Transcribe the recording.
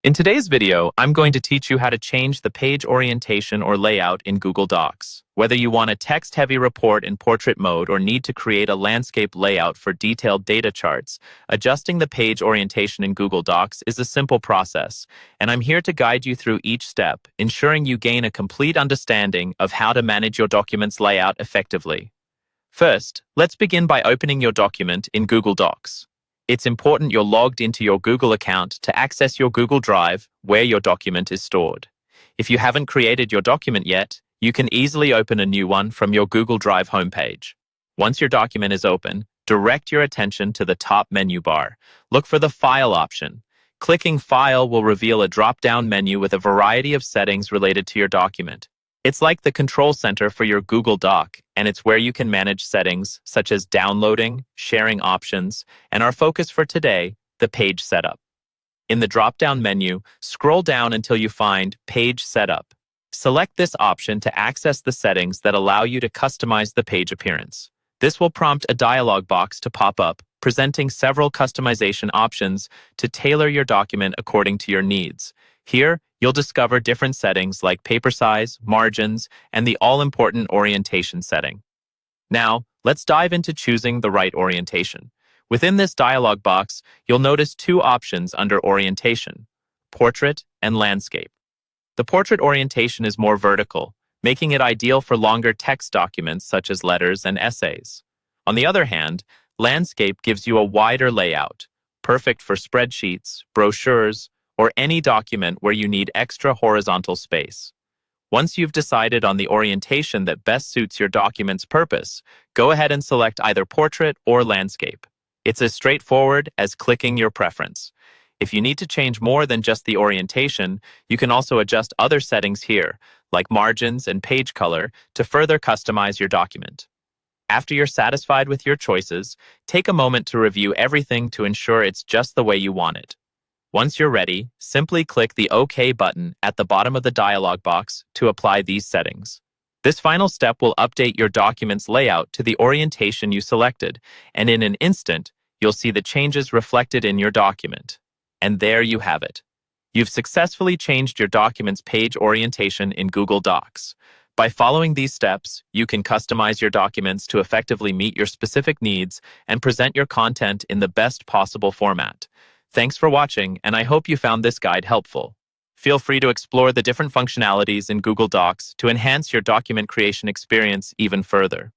In today's video, I'm going to teach you how to change the page orientation or layout in Google Docs. Whether you want a text-heavy report in portrait mode or need to create a landscape layout for detailed data charts, adjusting the page orientation in Google Docs is a simple process, and I'm here to guide you through each step, ensuring you gain a complete understanding of how to manage your document's layout effectively. First, let's begin by opening your document in Google Docs. It's important you're logged into your Google account to access your Google Drive, where your document is stored. If you haven't created your document yet, you can easily open a new one from your Google Drive homepage. Once your document is open, direct your attention to the top menu bar. Look for the File option. Clicking File will reveal a drop-down menu with a variety of settings related to your document. It's like the control center for your Google Doc, and it's where you can manage settings such as downloading, sharing options, and our focus for today, the page setup. In the drop-down menu, scroll down until you find Page Setup. Select this option to access the settings that allow you to customize the page appearance. This will prompt a dialog box to pop up, presenting several customization options to tailor your document according to your needs. Here, you'll discover different settings like paper size, margins, and the all-important orientation setting. Now, let's dive into choosing the right orientation. Within this dialog box, you'll notice two options under orientation: portrait and landscape. The portrait orientation is more vertical, making it ideal for longer text documents such as letters and essays. On the other hand, landscape gives you a wider layout, perfect for spreadsheets, brochures, or any document where you need extra horizontal space. Once you've decided on the orientation that best suits your document's purpose, go ahead and select either portrait or landscape. It's as straightforward as clicking your preference. If you need to change more than just the orientation, you can also adjust other settings here, like margins and page color, to further customize your document. After you're satisfied with your choices, take a moment to review everything to ensure it's just the way you want it. Once you're ready, simply click the OK button at the bottom of the dialog box to apply these settings. This final step will update your document's layout to the orientation you selected, and in an instant, you'll see the changes reflected in your document. And there you have it. You've successfully changed your document's page orientation in Google Docs. By following these steps, you can customize your documents to effectively meet your specific needs and present your content in the best possible format. Thanks for watching, and I hope you found this guide helpful. Feel free to explore the different functionalities in Google Docs to enhance your document creation experience even further.